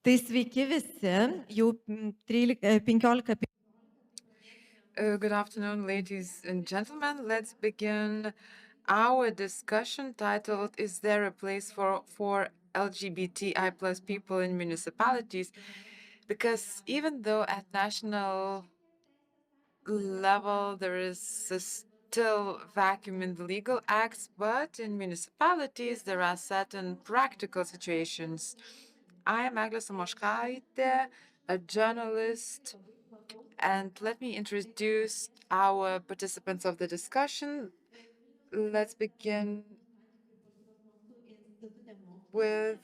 Tai sveiki visi, jau 15. Good afternoon, ladies and gentlemen. Let's begin our discussion titled, Is there a place for LGBTI plus people in municipalities? Because even though at national level there is a still vacuum in the legal acts, but in municipalities there are certain practical situations. I am Eglė Samoškaitė, a journalist, and let me introduce our participants of the discussion. Let's begin with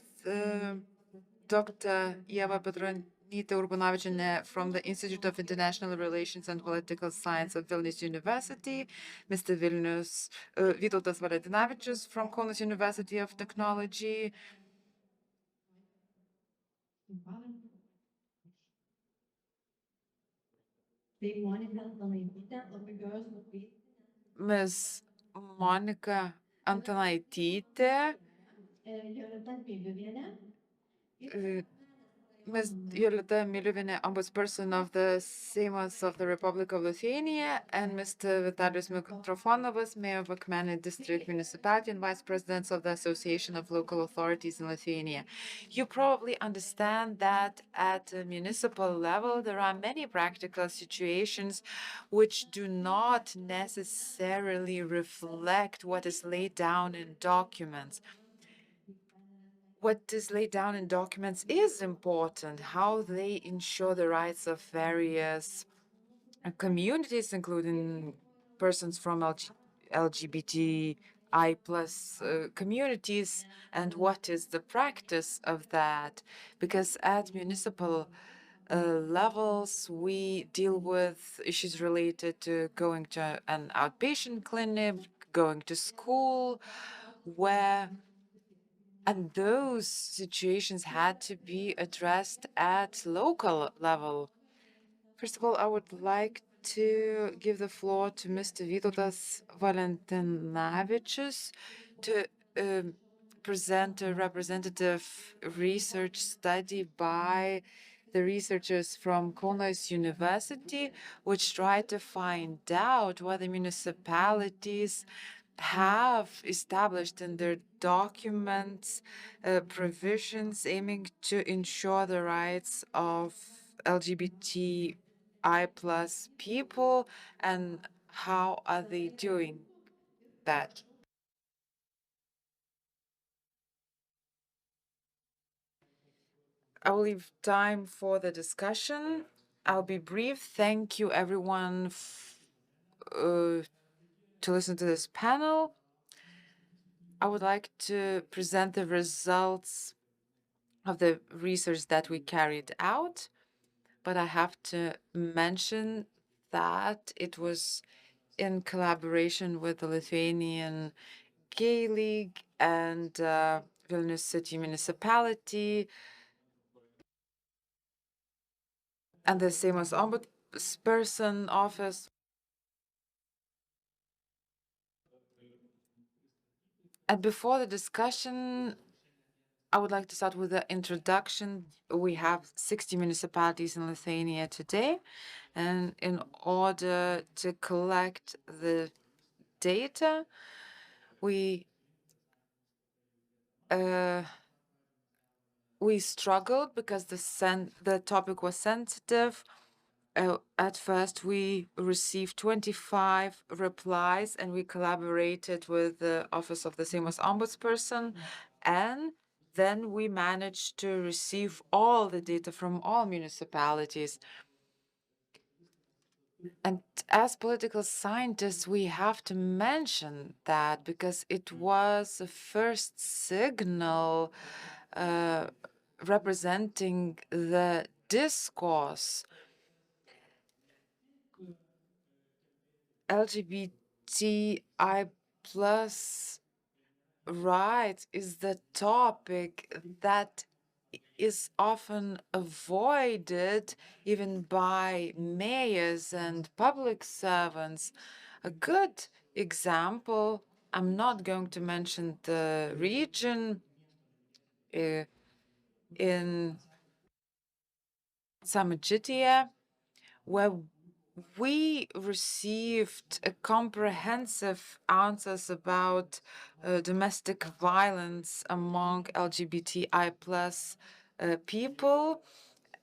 Dr. Ieva Petronytė Urbonavičienė from the Institute of International Relations and Political Science of Vilnius University, Mr. Vytautas Valentinavičius from Kaunas University of Technology, Ms. Monika Antanaitytė, Ms. Jolita Miliuvienė, Ombudsperson of the Seimas of the Republic of Lithuania, and Mr. Vitalijus Mitrofanovas, Mayor of Akmenė District Municipality and Vice President of the Association of Local Authorities in Lithuania. You probably understand that at a municipal level, there are many practical situations which do not necessarily reflect what is laid down in documents. What is laid down in documents is important, how they ensure the rights of various communities, including persons from LGBTI plus communities, and what is the practice of that. Because at municipal levels, we deal with issues related to going to an outpatient clinic, going to school, and those situations had to be addressed at local level. First of all, I would like to give the floor to Mr. Vytautas Valentinavičius to present a representative research study by the researchers from Kaunas University, which tried to find out whether municipalities have established in their documents provisions aiming to ensure the rights of LGBTI plus people, and how are they doing that? I will leave time for the discussion. I'll be brief. Thank you, everyone, to listen to this panel. I would like to present the results of the research that we carried out, but I have to mention that it was in collaboration with the Lithuanian Gay League and Vilnius City Municipality and the Seimas Ombudsperson Office. And before the discussion, I would like to start with the introduction. We have 60 municipalities in Lithuania today, and in order to collect the data, we struggled because the topic was sensitive. At first, we received 25 replies, and we collaborated with the Office of the Seimas Ombudsperson, and then we managed to receive all the data from all municipalities. And as political scientists, we have to mention that because it was the first signal representing the discourse. LGBTI plus rights is the topic that is often avoided even by mayors and public servants. A good example, I'm not going to mention the region, in Samidžityje, where we received a comprehensive answers about domestic violence among LGBTI plus people,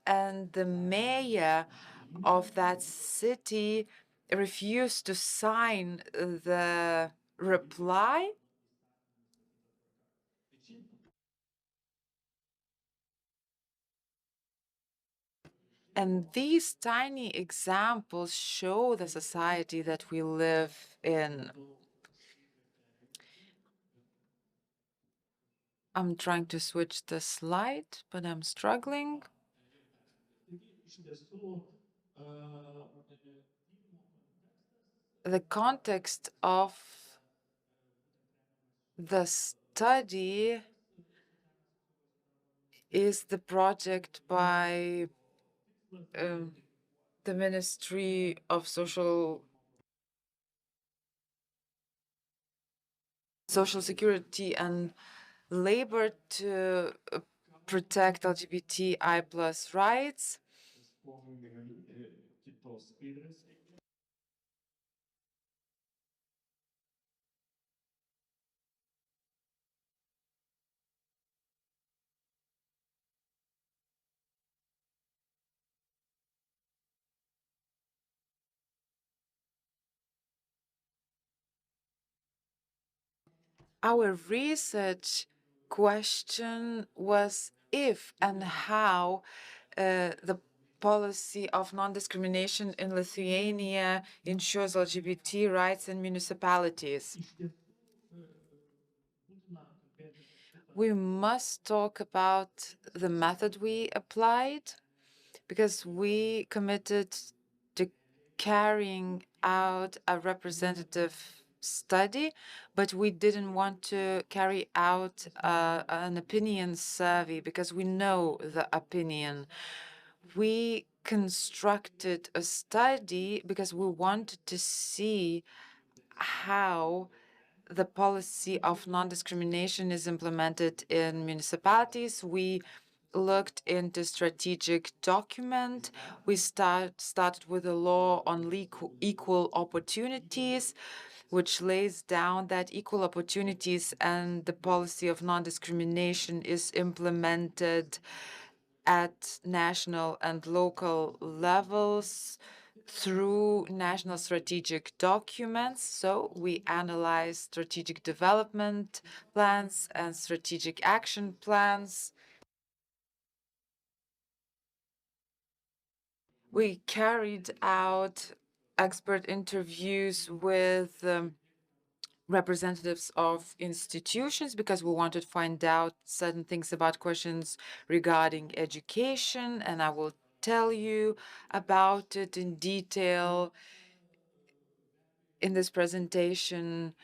and the mayor of that city refused to sign the reply. And these tiny examples show the society that we live in. I'm trying to switch the slide, but I'm struggling. The context of the study is the project by the Ministry of Social Security and Labor to protect LGBTI plus rights. Our research question was if and how the policy of non-discrimination in Lithuania ensures LGBT rights in municipalities. We must talk about the method we applied, because we committed to carrying out a representative study, but we didn't want to carry out an opinion survey because we know the opinion. We constructed a study because we wanted to see how the policy of non-discrimination is implemented in municipalities. We looked into strategic document. We started with a law on equal opportunities, which lays down that equal opportunities and the policy of non-discrimination is implemented at national and local levels through national strategic documents. So we analyze strategic development plans and strategic action plans. We carried out expert interviews with representatives of institutions because we wanted to find out certain things about questions regarding education, and I will tell you about it in detail in this presentation.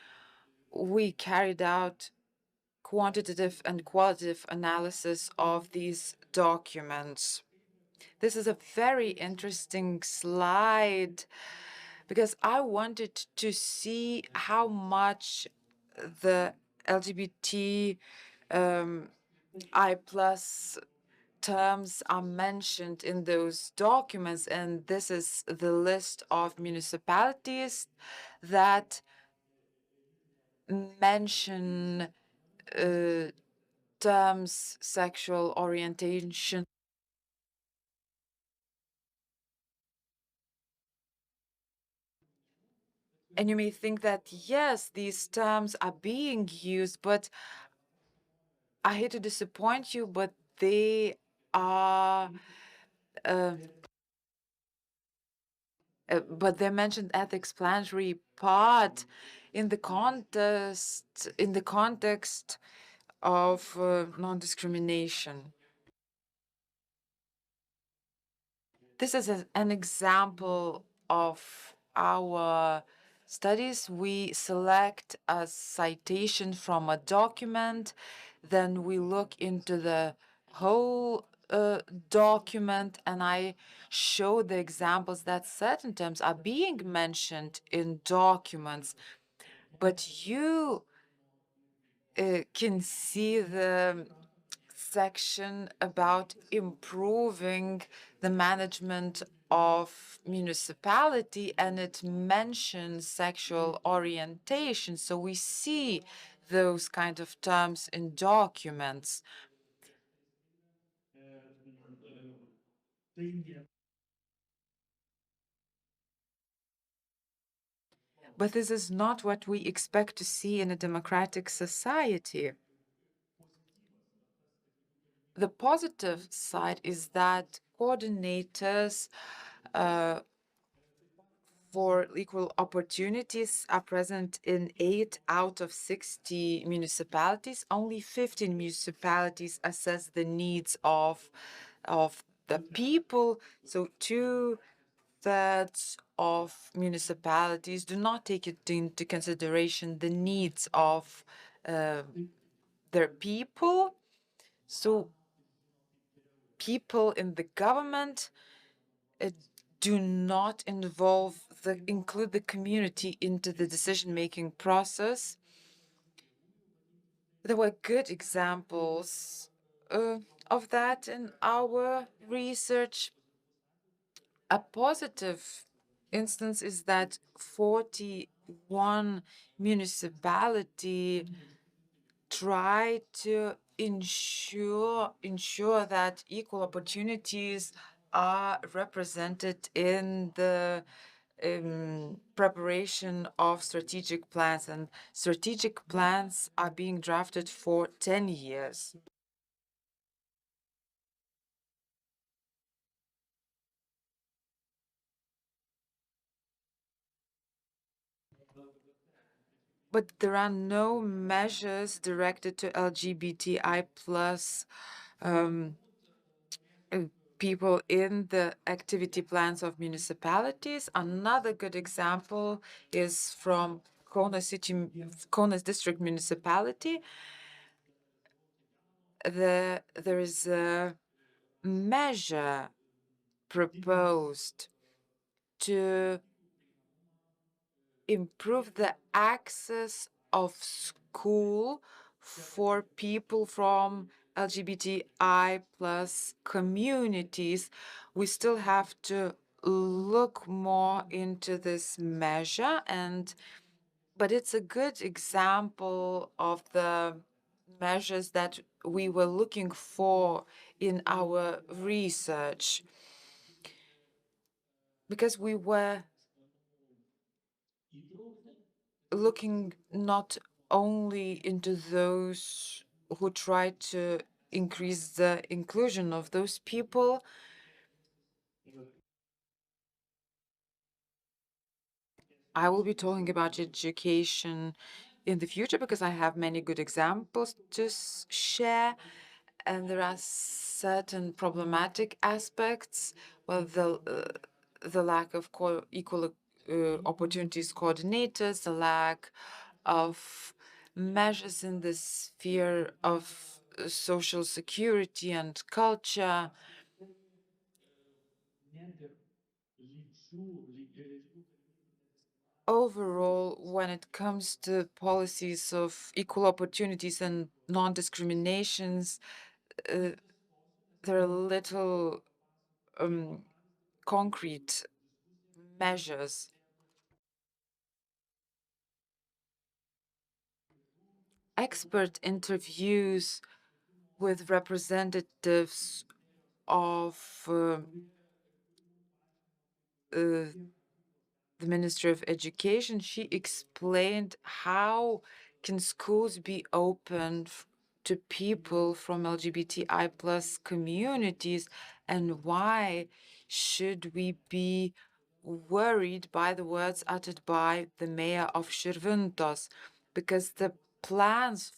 We carried out quantitative and qualitative analysis of these documents. This is a very interesting slide because I wanted to see how much the LGBT I plus terms are mentioned in those documents, and this is the list of municipalities that mention terms sexual orientation. And you may think that, yes, these terms are being used, but I hate to disappoint you, but they are, but they mentioned at the explanatory part in the context of non-discrimination. This is an example of our studies. We select a citation from a document, then we look into the whole document, and I show the examples that certain terms are being mentioned in documents, but you can see the section about improving the management of municipality, and it mentions sexual orientation. So we see those kind of terms in documents. But this is not what we expect to see in a democratic society. The positive side is that coordinators for equal opportunities are present in 8 out of 60 municipalities. Only 15 municipalities assess the needs of the people. So two-thirds of municipalities do not take it into consideration the needs of their people. So people in the government do not include the community into the decision-making process. There were good examples of that in our research. A positive instance is that 41 municipalities try to ensure that equal opportunities are represented in the preparation of strategic plans, and strategic plans are being drafted for 10 years. But there are no measures directed to LGBTI plus people in the activity plans of municipalities. Another good example is from Kaunas district municipality. There is a measure proposed to improve the access of school for people from LGBTI plus communities. We still have to look more into this measure, but it's a good example of the measures that we were looking for in our research, because we were looking not only into those who try to increase the inclusion of those people. I will be talking about education in the future because I have many good examples to share, and there are certain problematic aspects. Well, the lack of equal opportunities coordinators, the lack of measures in the sphere of social security and culture. Overall, when it comes to policies of equal opportunities and non-discriminations, there are little concrete measures. Expert interviews with representatives of the Ministry of Education, she explained how can schools be opened to people from LGBTI plus communities, and why should we be worried by the words uttered by the mayor of Širvintos, because the plans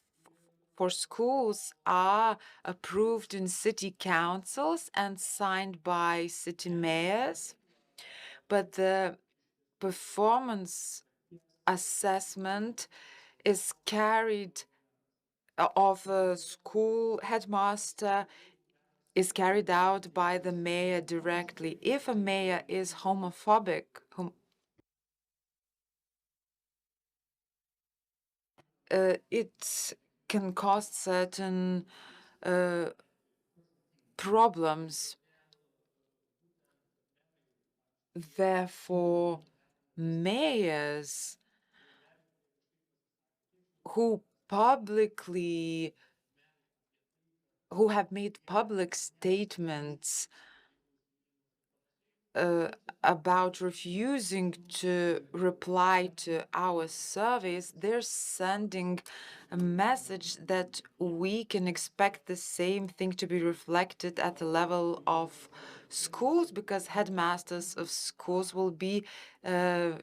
for schools are approved in city councils and signed by city mayors, but the performance assessment is carried of a school headmaster is carried out by the mayor directly. If a mayor is homophobic, it can cause certain problems. Therefore, mayors who have made public statements about refusing to reply to our surveys, they're sending a message that we can expect the same thing to be reflected at the level of schools, because headmasters of schools will be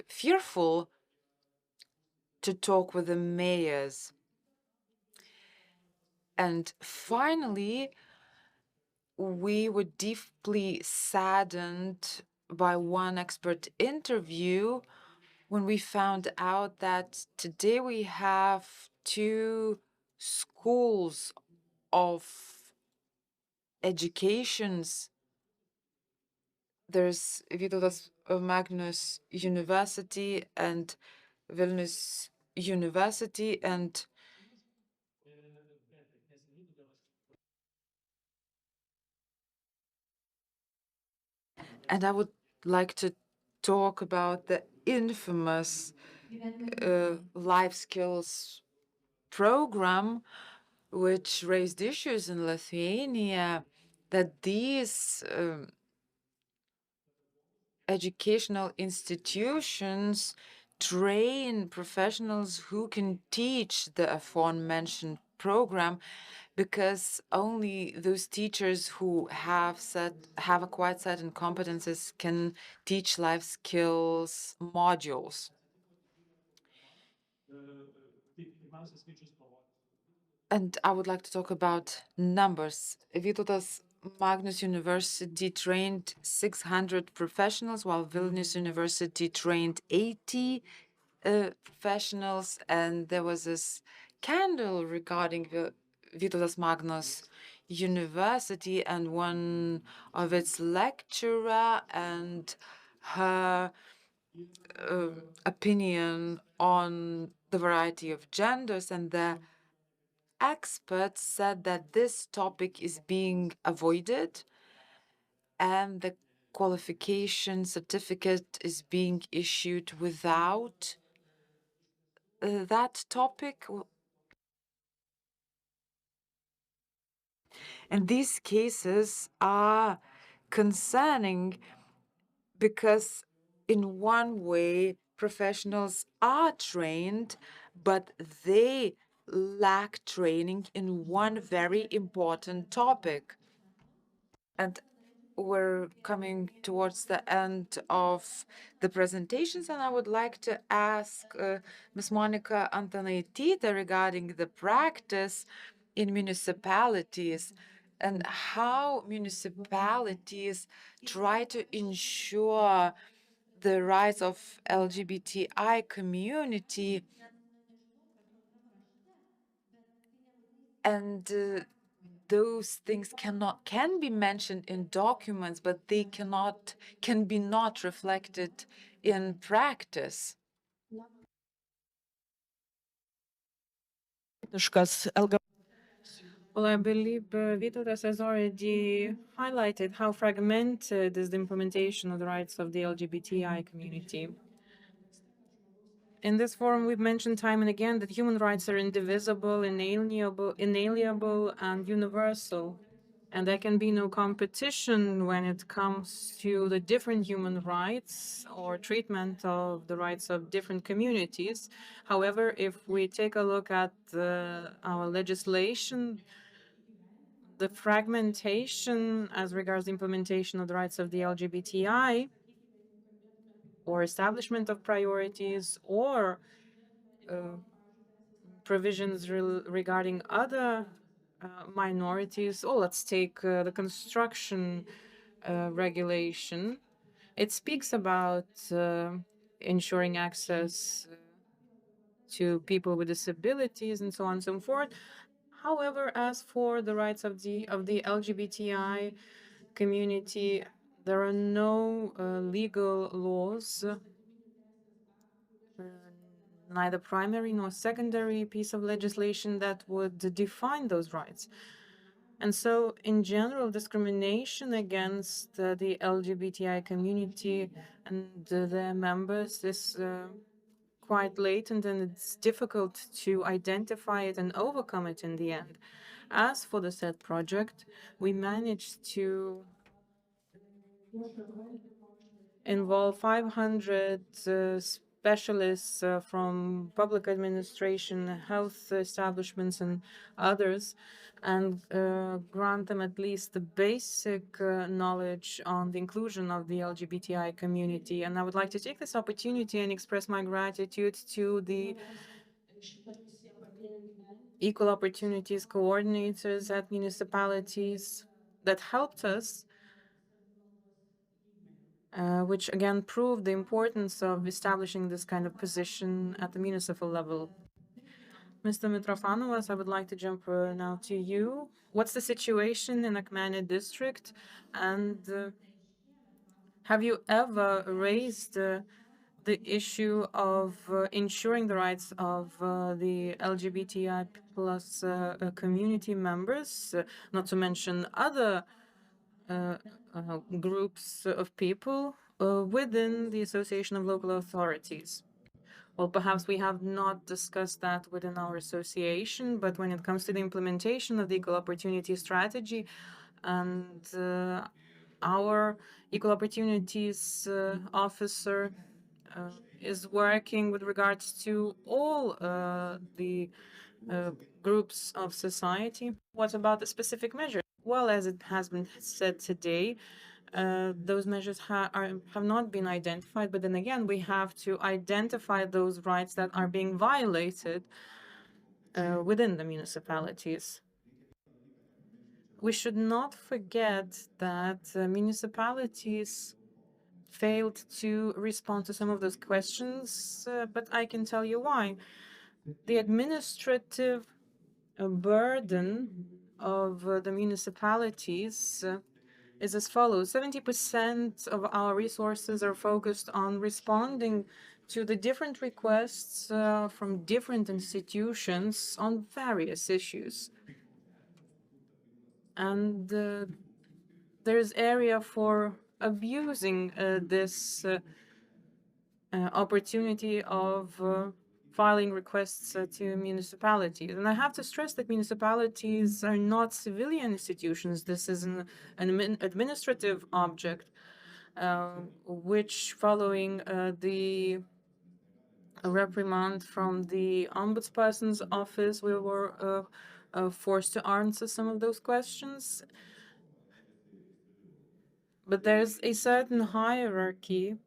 fearful to talk with the mayors. And finally, we were deeply saddened by one expert interview when we found out that today we have two schools of educations. There's Vytautas Magnus University and Vilnius University, and I would like to talk about the infamous life skills program, which raised issues in Lithuania, that these educational institutions train professionals who can teach the aforementioned program, because only those teachers who have acquired certain competences can teach life skills modules. And I would like to talk about numbers. Vytautas Magnus University trained 600 professionals, while Vilnius University trained 80 professionals. And there was a scandal regarding Vytautas Magnus University and one of its lecturer and her opinion on the variety of genders, and the experts said that this topic is being avoided and the qualification certificate is being issued without that topic. And these cases are concerning because, in one way, professionals are trained, but they lack training in one very important topic. And we're coming towards the end of the presentations, and I would like to ask Ms. Monica Antonaitytė regarding the practice in municipalities and how municipalities try to ensure the rights of LGBTI community, and those things can be mentioned in documents, but they can be not reflected in practice. Well, I believe Vytautas has already highlighted how fragmented is the implementation of the rights of the LGBTI community. In this forum, we've mentioned time and again that human rights are indivisible, inalienable, and universal. And there can be no competition when it comes to the different human rights or treatment of the rights of different communities. However, if we take a look at our legislation, the fragmentation as regards the implementation of the rights of the LGBTI or establishment of priorities or provisions regarding other minorities. Oh, let's take the construction regulation. It speaks about ensuring access to people with disabilities and so on and so forth. However, as for the rights of the LGBTI community, there are no legal laws, neither primary nor secondary piece of legislation that would define those rights. And so, in general, discrimination against the LGBTI community and their members is quite latent, and it's difficult to identify it and overcome it in the end. As for the said project, we managed to involve 500 specialists from public administration, health establishments, and others, and grant them at least the basic knowledge on the inclusion of the LGBTI community. And I would like to take this opportunity and express my gratitude to the equal opportunities coordinators at municipalities that helped us, which again proved the importance of establishing this kind of position at the municipal level. Mr. Mitrofanovas, I would like to jump now to you. What's the situation in Akmenė district, and have you ever raised the issue of ensuring the rights of the LGBTI plus community members, not to mention other groups of people within the Association of Local Authorities? Well, perhaps we have not discussed that within our association, but when it comes to the implementation of the equal opportunity strategy, and our equal opportunities officer is working with regards to all the groups of society. What about the specific measures? Well, as it has been said today, those measures have not been identified, but then again, we have to identify those rights that are being violated within the municipalities. We should not forget that municipalities failed to respond to some of those questions, but I can tell you why. The administrative burden of the municipalities is as follows. 70% of our resources are focused on responding to the different requests from different institutions on various issues. And there's area for abusing this opportunity of filing requests to municipalities. And I have to stress that municipalities are not civilian institutions. This is an administrative object, which, following the reprimand from the ombudsperson's office, we were forced to answer some of those questions. But there's a certain hierarchy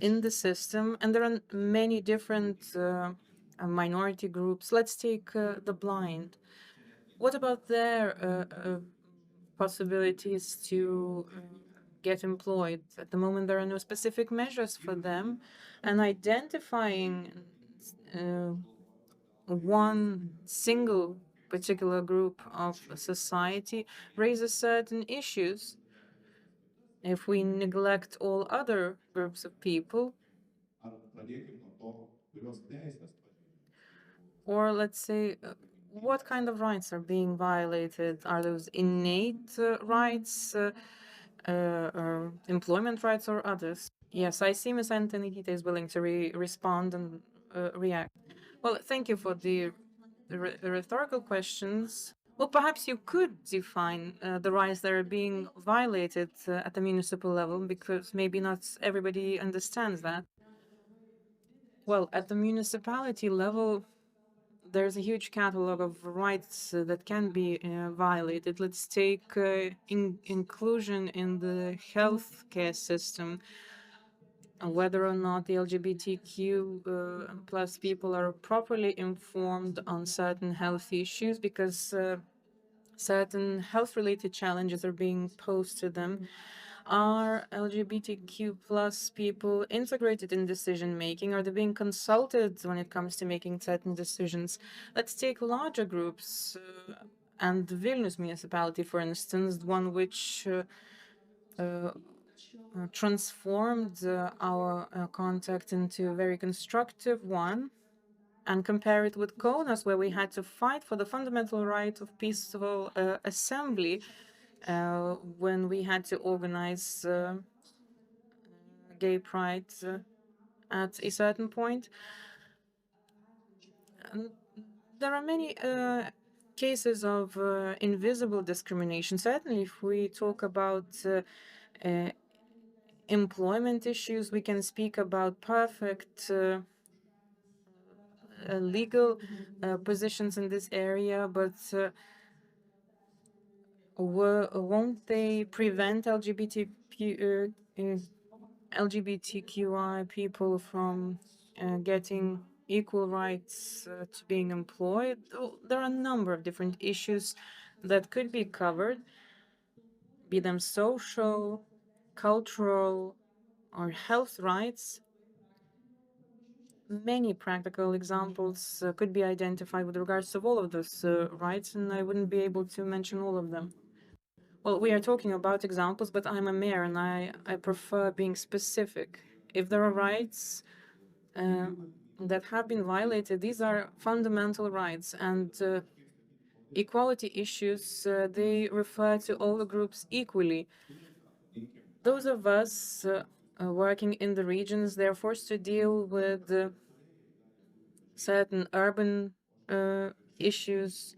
in the system, and there are many different minority groups. Let's take the blind. What about their possibilities to get employed? At the moment, there are no specific measures for them, and identifying one single particular group of society raises certain issues. If we neglect all other groups of people, or let's say, what kind of rights are being violated? Are those innate rights, or employment rights, or others? Yes, I see Ms. Antonitita is willing to respond and react. Well, thank you for the rhetorical questions. Well, perhaps you could define the rights that are being violated at the municipal level, because maybe not everybody understands that. Well, at the municipality level, there's a huge catalog of rights that can be violated. Let's take inclusion in the healthcare system, whether or not the LGBTQ plus people are properly informed on certain health issues, because certain health-related challenges are being posed to them. Are LGBTQ plus people integrated in decision making? Are they being consulted when it comes to making certain decisions? Let's take larger groups and the Vilnius municipality, for instance, one which transformed our contact into a very constructive one. and compare it with Kaunas, where we had to fight for the fundamental right of peaceful assembly when we had to organize gay pride at a certain point. And there are many cases of invisible discrimination. Certainly, if we talk about uh, employment issues, we can speak about perfect legal positions in this area, but won't they prevent LGBTQI people from getting equal rights to being employed? There are a number of different issues that could be covered, be them social, cultural, or health rights. Many practical examples could be identified with regards to all of those rights, and I wouldn't be able to mention all of them. Well, we are talking about examples, but I'm a mayor and I prefer being specific. If there are rights that have been violated, these are fundamental rights, and equality issues, they refer to all the groups equally. Those of us working in the regions, they're forced to deal with certain urban issues,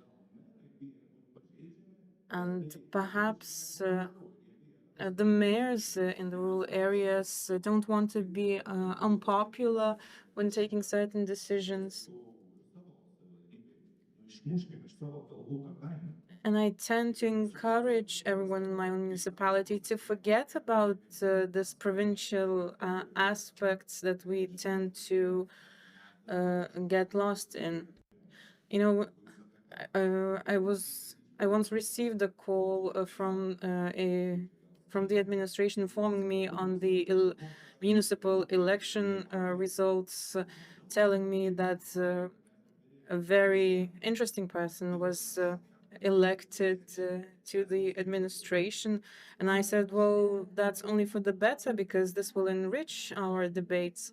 and perhaps the mayors in the rural areas don't want to be unpopular when taking certain decisions. And I tend to encourage everyone in my municipality to forget about this provincial aspects that we tend to get lost in. You know, I once received a call from the administration informing me on the municipal election results, telling me that a very interesting person was elected to the administration. And I said, well, that's only for the better because this will enrich our debates.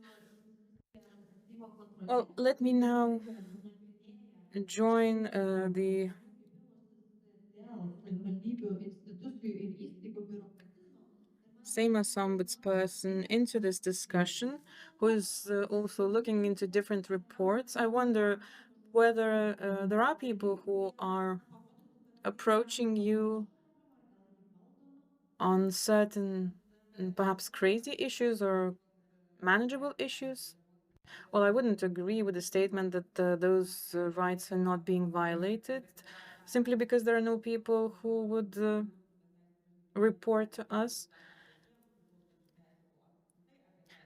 Well, let me now join the Seimas ombudsperson into this discussion, who is also looking into different reports. I wonder whether there are people who are approaching you on certain, perhaps crazy issues or manageable issues. Well, I wouldn't agree with the statement that those rights are not being violated, simply because there are no people who would report to us.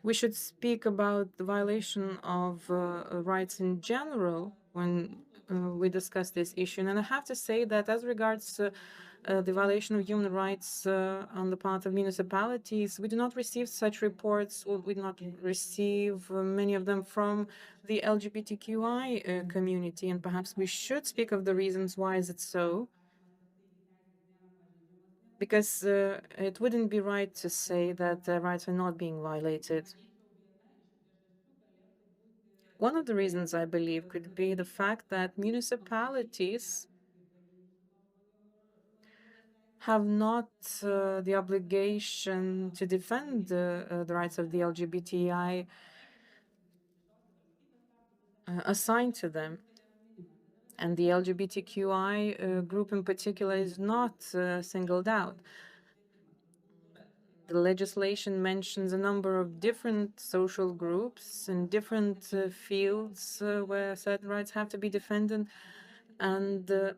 We should speak about the violation of rights in general when we discuss this issue. And I have to say that as regards the violation of human rights on the part of municipalities, we do not receive such reports, or we do not receive many of them from the LGBTQI community. And perhaps we should speak of the reasons why is it so. Because it wouldn't be right to say that rights are not being violated. One of the reasons I believe could be the fact that municipalities have not the obligation to defend the rights of the LGBTI assigned to them. And the LGBTQI group in particular is not singled out. The legislation mentions a number of different social groups in different fields where certain rights have to be defended. And the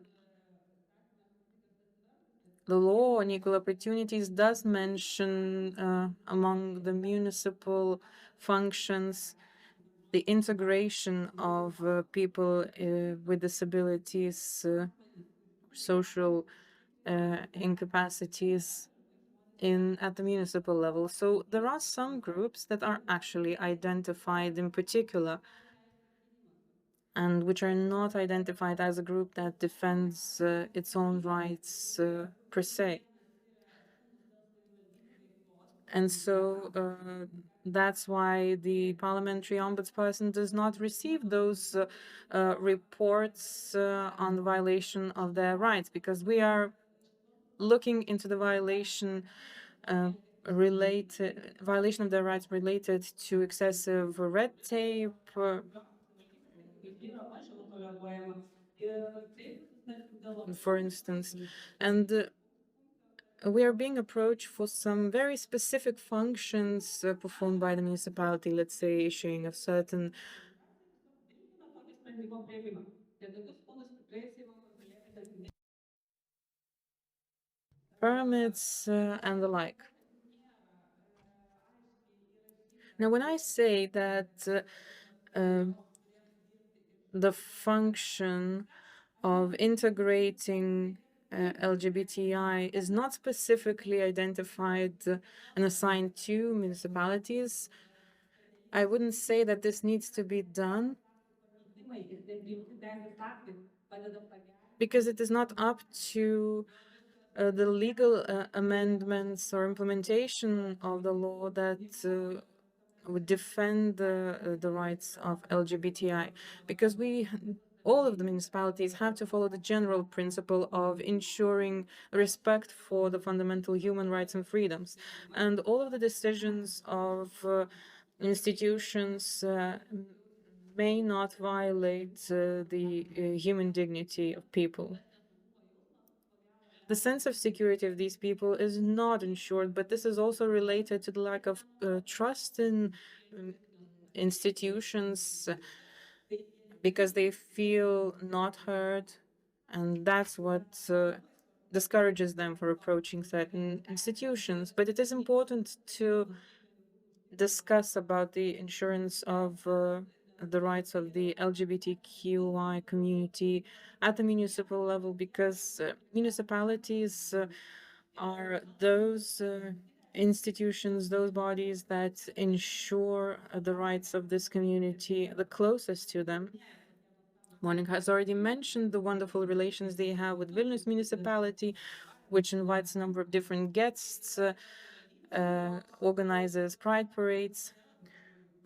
law on equal opportunities does mention among the municipal functions the integration of people with disabilities, social incapacities at the municipal level. So there are some groups that are actually identified in particular and which are not identified as a group that defends its own rights per se. And so that's why the parliamentary ombudsperson does not receive those reports on the violation of their rights, because we are looking into the violation of their rights related to excessive red tape. For instance, and we are being approached for some very specific functions performed by the municipality, let's say issuing of certain permits and the like. Now, when I say that the function of integrating LGBTI is not specifically identified and assigned to municipalities, I wouldn't say that this needs to be done, because it is not up to the legal amendments or implementation of the law that would defend the rights of LGBTI, because all of the municipalities have to follow the general principle of ensuring respect for the fundamental human rights and freedoms. And all of the decisions of institutions may not violate the human dignity of people. The sense of security of these people is not ensured, but this is also related to the lack of trust in institutions, because they feel not heard, and that's what discourages them for approaching certain institutions. But it is important to discuss about the insurance of the rights of the LGBTQI community at the municipal level, because municipalities are those institutions, those bodies that ensure the rights of this community the closest to them. Monica has already mentioned the wonderful relations they have with Vilnius municipality, which invites a number of different guests, organizes pride parades,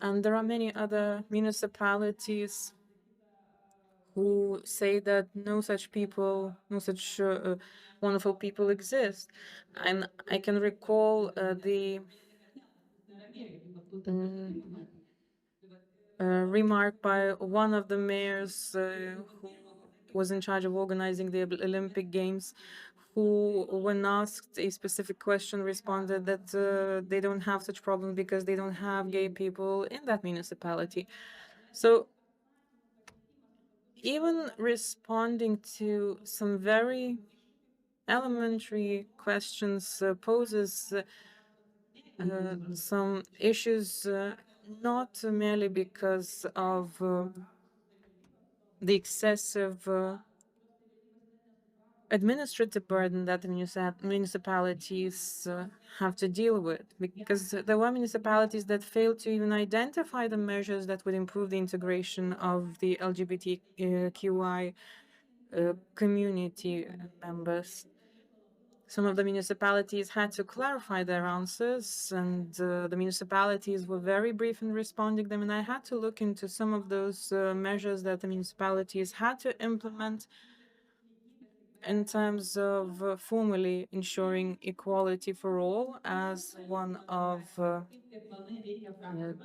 and there are many other municipalities who say that no such people, no such wonderful people exist. And I can recall the remark by one of the mayors who was in charge of organizing the Olympic Games, who, when asked a specific question, responded that they don't have such problem because they don't have gay people in that municipality. So even responding to some very elementary questions poses some issues, not merely because of the excessive administrative burden that the municipalities have to deal with, because there were municipalities that failed to even identify the measures that would improve the integration of the LGBTQI community members. Some of the municipalities had to clarify their answers, and the municipalities were very brief in responding them. And I had to look into some of those measures that the municipalities had to implement in terms of formally ensuring equality for all as one of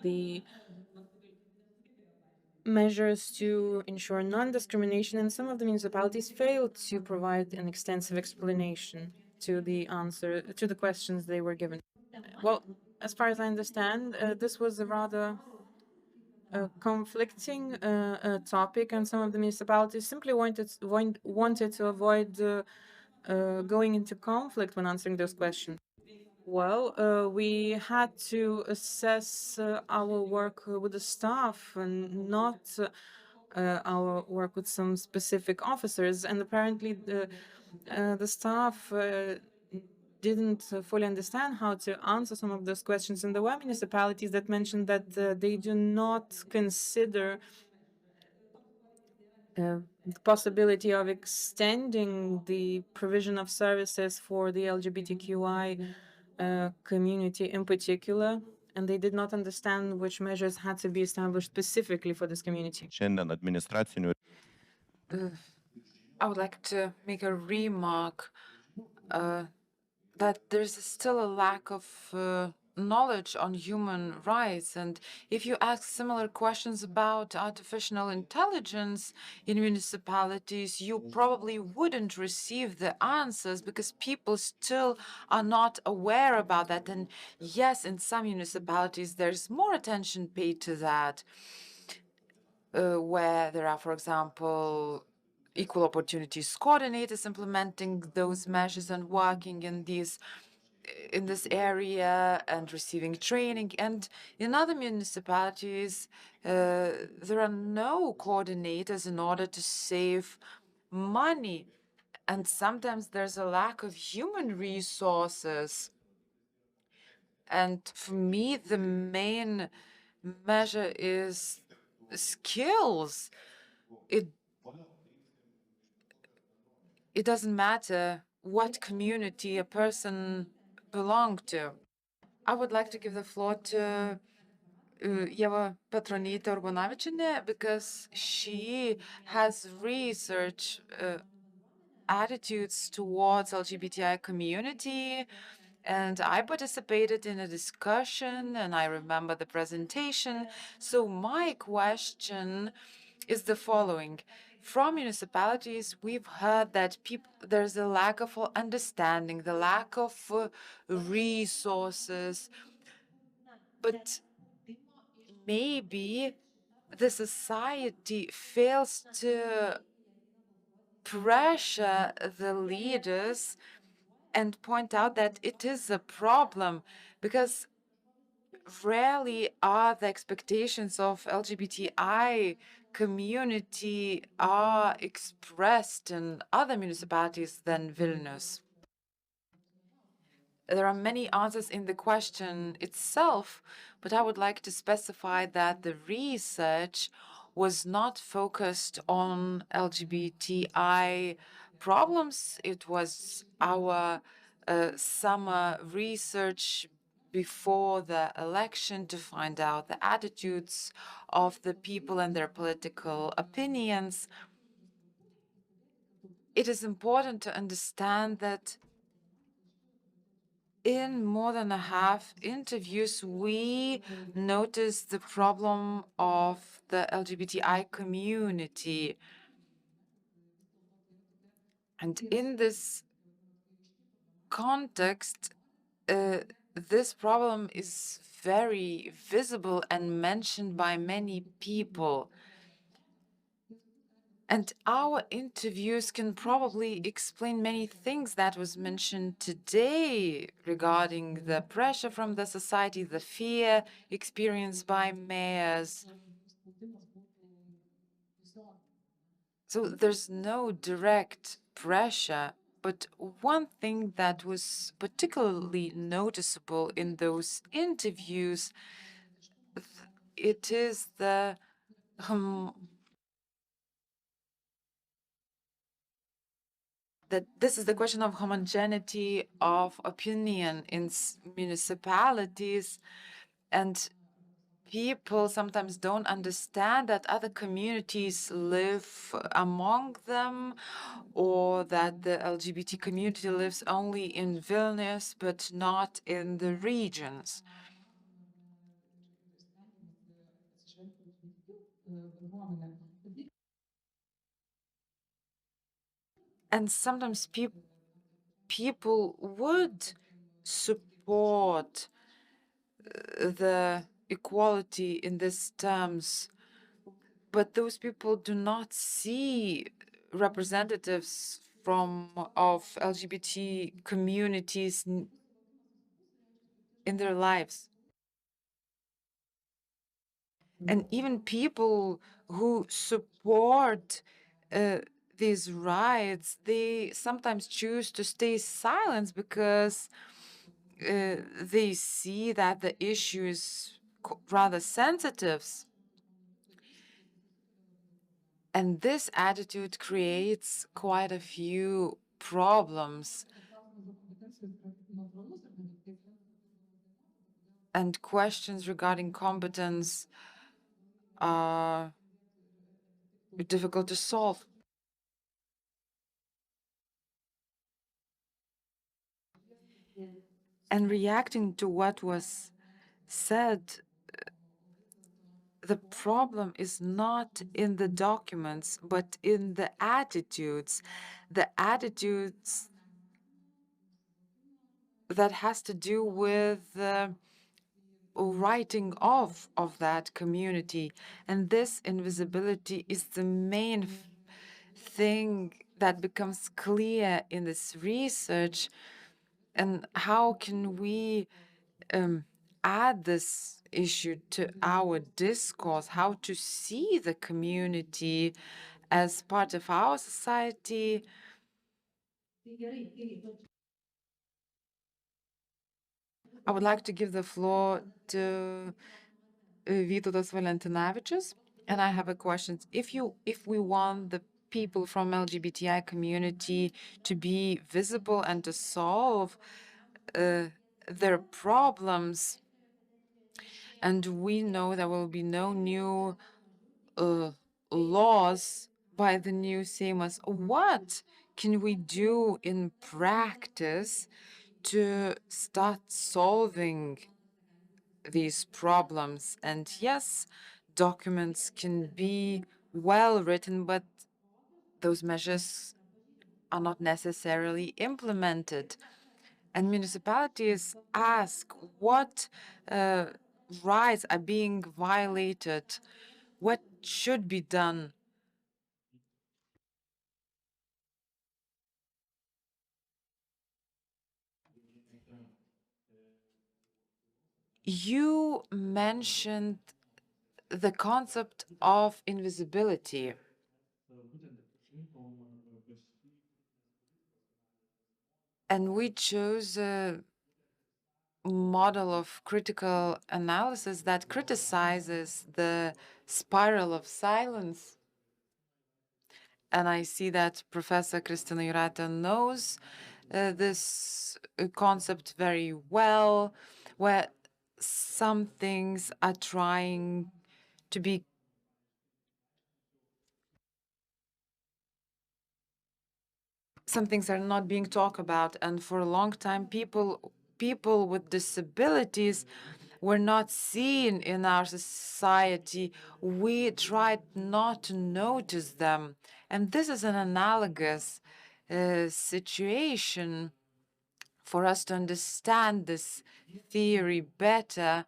the measures to ensure non-discrimination, and some of the municipalities failed to provide an extensive explanation to the questions they were given. Well, as far as I understand, this was a rather conflicting topic, and some of the municipalities simply wanted to avoid going into conflict when answering those questions. Well, we had to assess our work with the staff and not our work with some specific officers. And apparently, the staff didn't fully understand how to answer some of those questions. And there were municipalities that mentioned that they do not consider the possibility of extending the provision of services for the LGBTQI community in particular, and they did not understand which measures had to be established specifically for this community. Šiandien administracinių I would like to make a remark that there's still a lack of knowledge on human rights. And if you ask similar questions about artificial intelligence in municipalities, you probably wouldn't receive the answers because people still are not aware about that. And yes, in some municipalities, there's more attention paid to that, where there are, for example, equal opportunities coordinators implementing those measures and working in this area and receiving training. And in other municipalities, there are no coordinators in order to save money. And sometimes there's a lack of human resources. And for me, the main measure is skills. It doesn't matter what community a person belongs to. I would like to give the floor to Ieva Petronytė Urbonavičienė because she has research attitudes towards LGBTI community, and I participated in a discussion and I remember the presentation. So my question is the following. From municipalities, we've heard that there's a lack of understanding, the lack of resources, but maybe the society fails to pressure the leaders and point out that it is a problem, because rarely are the expectations of LGBTI community are expressed in other municipalities than Vilnius. There are many answers in the question itself, but I would like to specify that the research was not focused on LGBTI problems. It was our summer research before the election to find out the attitudes of the people and their political opinions. It is important to understand that in more than a half interviews, we noticed the problem of the LGBTI community. And in this context, this problem is very visible and mentioned by many people. And our interviews can probably explain many things that was mentioned today regarding the pressure from the society, the fear experienced by mayors. So there's no direct pressure, but one thing that was particularly noticeable in those interviews, it is the that this is the question of homogeneity of opinion in municipalities, and people sometimes don't understand that other communities live among them, or that the LGBT community lives only in Vilnius but not in the regions. And sometimes people would support the equality in these terms, but those people do not see representatives of LGBT communities in their lives. And even people who support these rights, they sometimes choose to stay silent because they see that the issue is rather sensitive. And this attitude creates quite a few problems. and questions regarding competence are difficult to solve. And reacting to what was said, the problem is not in the documents, but in the attitudes that has to do with writing off of that community. And this invisibility is the main thing that becomes clear in this research. And how can we add this issue to our discourse, how to see the community as part of our society? I would like to give the floor to Vytautas Valentinavičius, and I have a question. If we want the people from LGBTI community to be visible and to solve their problems, and we know there will be no new laws by the new Seimas, what can we do in practice to start solving these problems? And yes, documents can be well written, but those measures are not necessarily implemented. And municipalities ask what rights are being violated, what should be done. You mentioned the concept of invisibility. And we chose a model of critical analysis that criticizes the spiral of silence. And I see that Professor Kristina Jurata knows this concept very well, where some things are trying to be some things are not being talked about, and for a long time people with disabilities were not seen in our society. We tried not to notice them, and this is an analogous situation. For us to understand this theory better,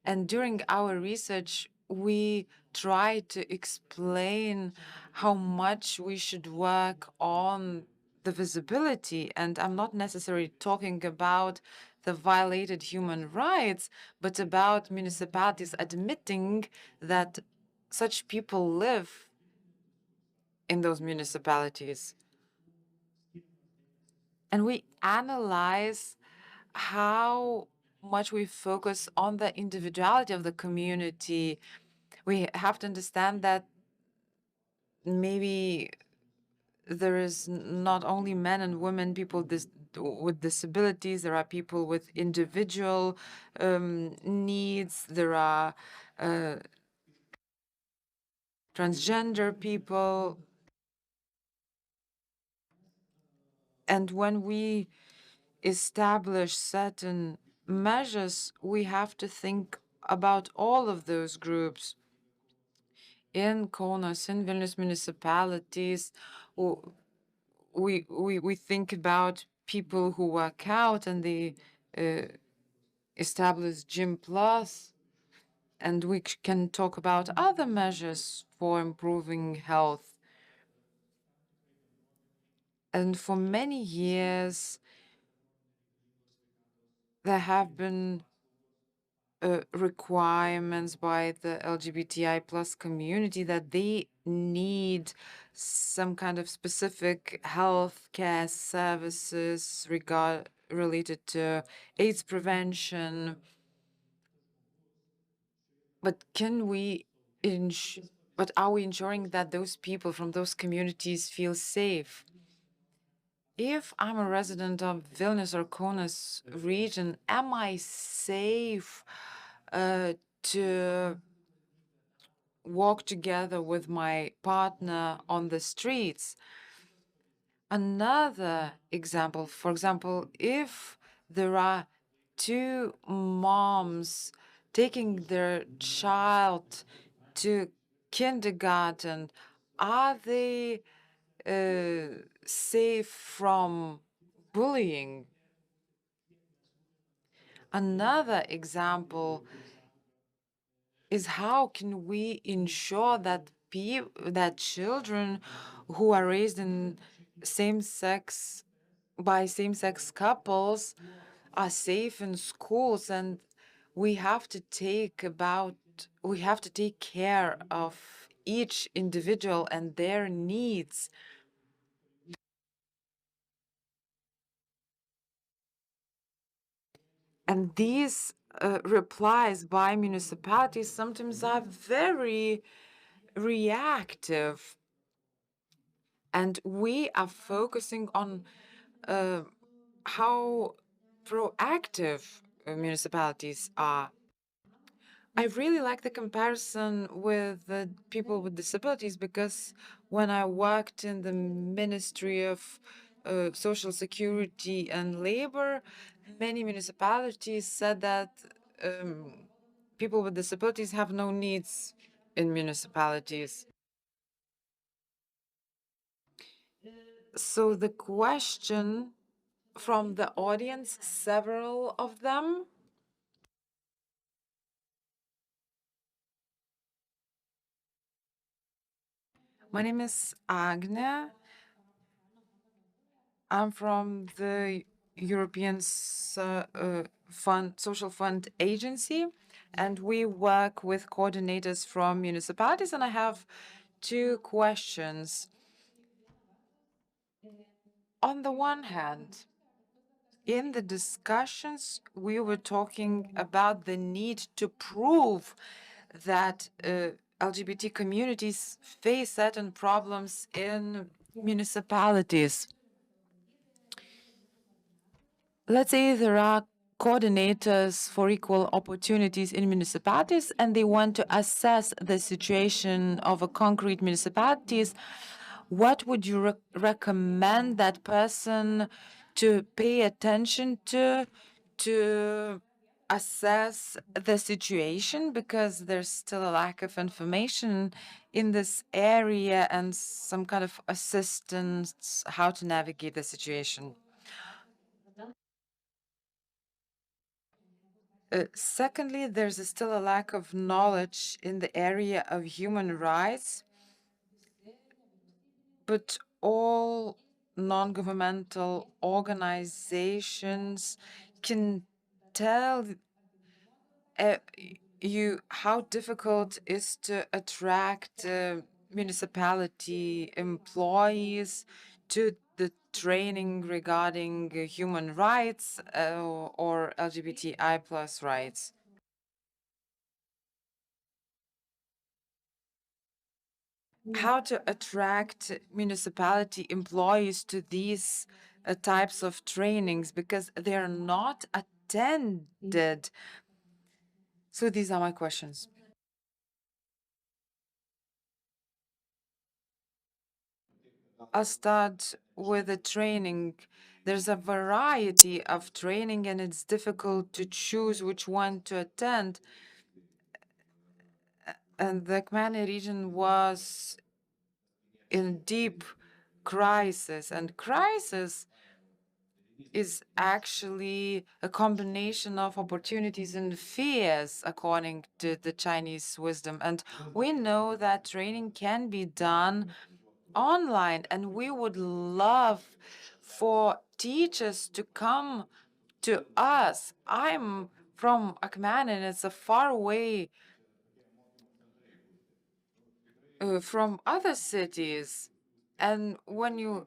and during our research, we try to explain how much we should work on the visibility. And I'm not necessarily talking about the violated human rights, but about municipalities admitting that such people live in those municipalities. And we analyze how much we focus on the individuality of the community. We have to understand that maybe there is not only men and women, people with disabilities, there are people with individual needs, there are transgender people. And when we establish certain measures, we have to think about all of those groups. In Kaunas, in Vilnius municipalities, we think about people who work out and they establish Gym Plus, and we can talk about other measures for improving health. And for many years, there have been requirements by the LGBTI plus community that they need some kind of specific health care services related to AIDS prevention. But but are we ensuring that those people from those communities feel safe? if I'm a resident of Vilnius or Kaunas region, am I safe to walk together with my partner on the streets? Another example, for example, if there are two moms taking their child to kindergarten, are they safe from bullying? Another example is how can we ensure that that children who are raised in same-sex by same-sex couples are safe in schools, and we have to take care of each individual and their needs. And these replies by municipalities sometimes are very reactive. And we are focusing on how proactive municipalities are. I really like the comparison with the people with disabilities because when I worked in the Ministry of Social Security and Labor, many municipalities said that um, people with disabilities have no needs in municipalities. So the question from the audience, several of them. My name is Agne. I'm from the European Social Fund Agency, and we work with coordinators from municipalities. And I have two questions. On the one hand, in the discussions, we were talking about the need to prove that LGBT communities face certain problems in municipalities. Let's say there are coordinators for equal opportunities in municipalities, and they want to assess the situation of a concrete municipalities. What would you recommend that person to pay attention to assess the situation? Because there's still a lack of information in this area and some kind of assistance how to navigate the situation. Secondly, there's still a lack of knowledge in the area of human rights, but all non-governmental organizations can tell you how difficult it is to attract municipality employees to the training regarding human rights or LGBTI plus rights. How to attract municipality employees to these types of trainings because they are not attended. So these are my questions. I'll start with the training. There's a variety of training and it's difficult to choose which one to attend. And the Kaunas region was in deep crisis, and crisis is actually a combination of opportunities and fears, according to the Chinese wisdom. And we know that training can be done online, and we would love for teachers to come to us. I'm from Akman, and it's a far away from other cities. And when you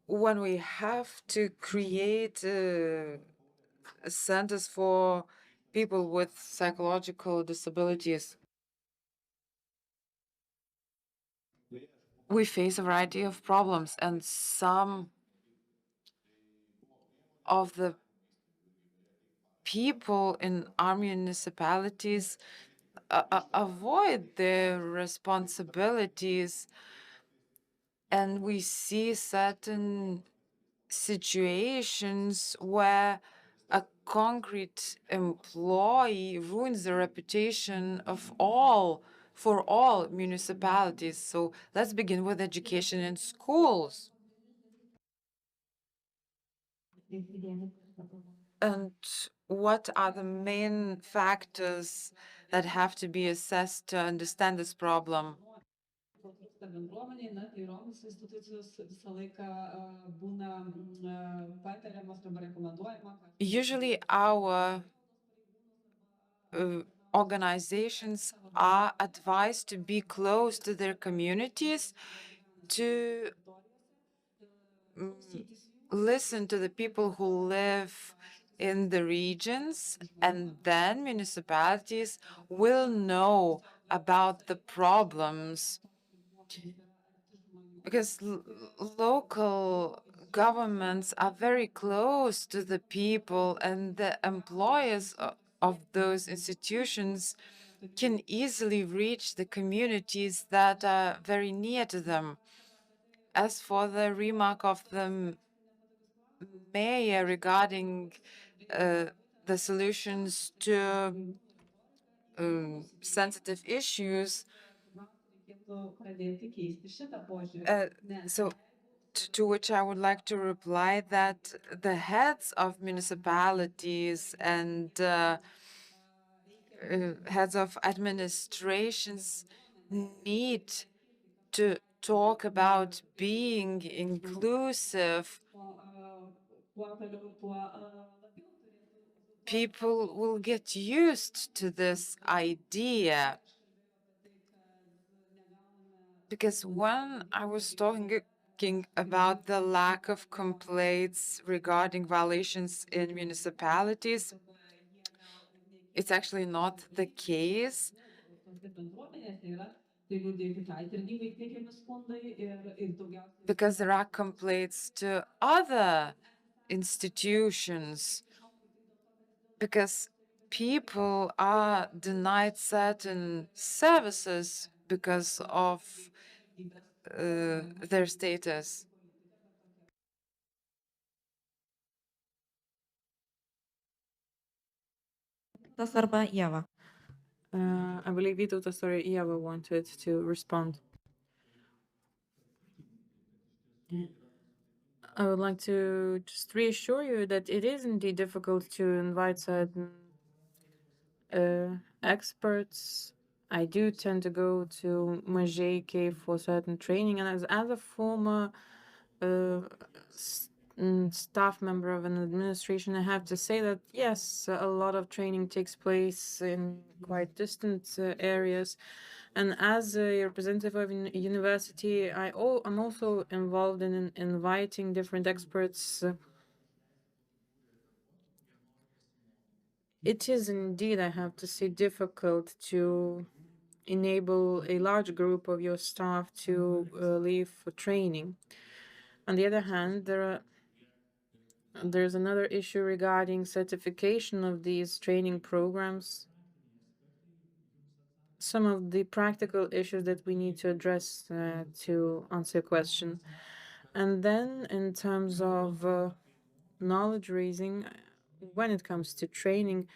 when we have to create centers for people with psychological disabilities. We face a variety of problems, and some of the people in our municipalities avoid their responsibilities, and we see certain situations where a concrete employee ruins the reputation of all municipalities. So let's begin with education in schools. And what are the main factors that have to be assessed to understand this problem? Trūksta bendruomenei, na, tai Romos institucijos visą laiką būna patariamos arba rekomenduojama, kad Usually, our organizations are advised to be close to their communities, to listen to the people who live in the regions, and then municipalities will know about the problems, because local governments are very close to the people, and the employers of those institutions can easily reach the communities that are very near to them. As for the remark of the mayor regarding the solutions to sensitive issues, reikėtų pradėti keisti šitą požiūrį. so to which I would like to reply that the heads of municipalities and heads of administrations need to talk about being inclusive. People will get used to this idea, because when I was talking about the lack of complaints regarding violations in municipalities, it's actually not the case, because there are complaints to other institutions, because people are denied certain services because of their status. Tas arba Ieva. I believe Vytautas or Ieva wanted to respond. I would like to just reassure you that it is indeed difficult to invite certain experts. I do tend to go to Mažeikiai for certain training, and as a former staff member of an administration, I have to say that yes, a lot of training takes place in quite distant areas. And as a representative of a university, I'm also involved in inviting different experts. It is indeed, I have to say, difficult to enable a large group of your staff to leave for training. On the other hand, there's another issue regarding certification of these training programs. Some of the practical issues that we need to address to answer your question. And then, in terms of knowledge raising, when it comes to training,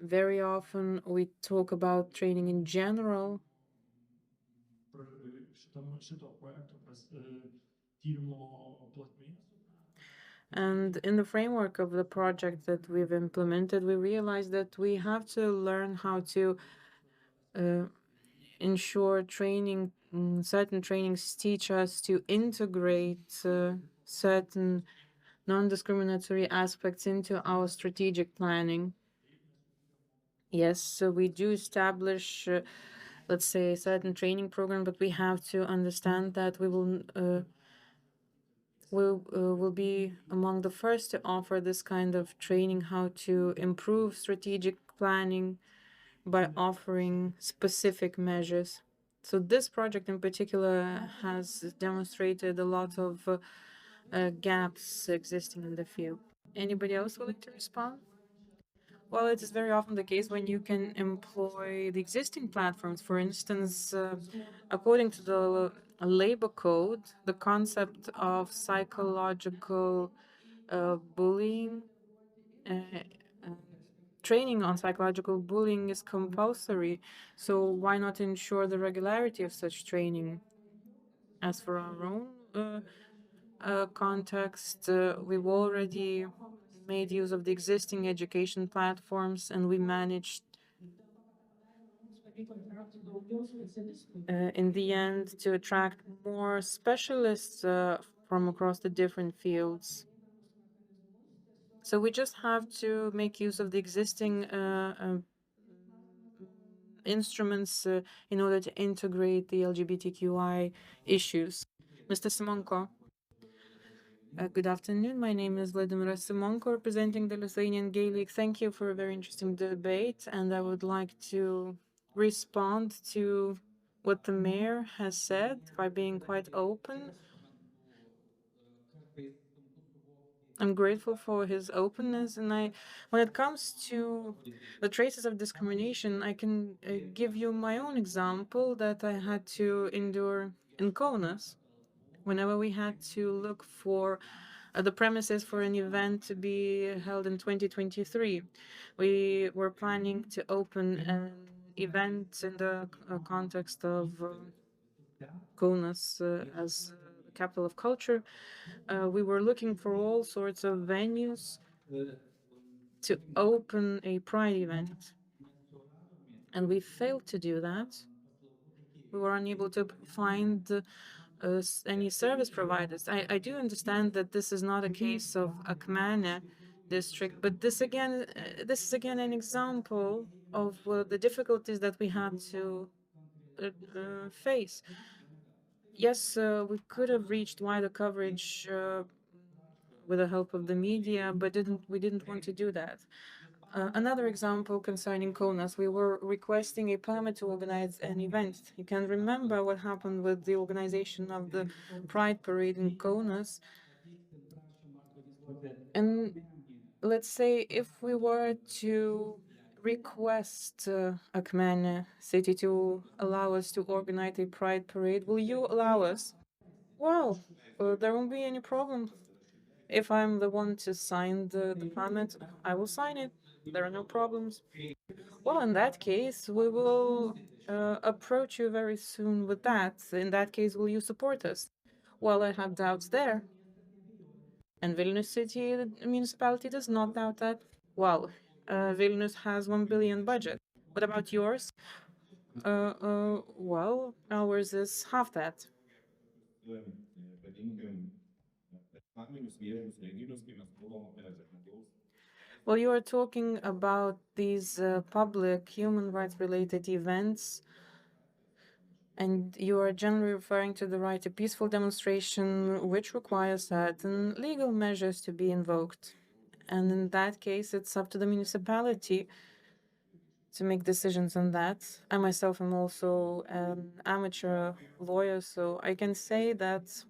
very often we talk about training in general. And in the framework of the project that we've implemented, we realized that we have to learn how to ensure training. Certain trainings teach us to integrate certain non-discriminatory aspects into our strategic planning. Yes, so we do establish, let's say, a certain training program, but we have to understand that we will will be among the first to offer this kind of training, how to improve strategic planning by offering specific measures. So this project in particular has demonstrated a lot of gaps existing in the field. Anybody else would like to respond? Well, it is very often the case when you can employ the existing platforms. For instance, according to the labor code, the concept of psychological bullying, uh, uh, training on psychological bullying is compulsory. So why not ensure the regularity of such training? As for our own context, we've already made use of the existing education platforms, and we managed in the end to attract more specialists from across the different fields. So we just have to make use of the existing instruments in order to integrate the LGBTQI issues. Mr. Simonko. Good afternoon. My name is Vladimir Simonko, representing the Lithuanian Gay League. Thank you for a very interesting debate, and I would like to respond to what the mayor has said by being quite open. I'm grateful for his openness, and when it comes to the traces of discrimination, I can give you my own example that I had to endure in Kaunas. Whenever we had to look for the premises for an event to be held in 2023, we were planning to open an event in the context of Kaunas as the capital of culture. We were looking for all sorts of venues to open a pride event, and we failed to do that. We were unable to find any service providers. I do understand that this is not a case of Akmane district, but this is again an example of the difficulties that we had to face. Yes, we could have reached wider coverage with the help of the media, but we didn't want to do that. Another example concerning Kaunas, we were requesting a permit to organize an event. You can remember what happened with the organization of the Pride Parade in Kaunas. And let's say if we were to request Akmene city to allow us to organize a Pride Parade, will you allow us? Well, there won't be any problem. If I'm the one to sign the permit, I will sign it. There are no problems. Well, in that case, we will approach you very soon with that. In that case, will you support us? Well, I have doubts there. And Vilnius city, the municipality does not doubt that. Well, Vilnius has 1 billion budget. What about yours? Well, ours is half that. Well, you are talking about these public human rights related events, and you are generally referring to the right to peaceful demonstration, which requires certain legal measures to be invoked. And in that case, it's up to the municipality to make decisions on that. I myself am also an amateur lawyer, so I can say that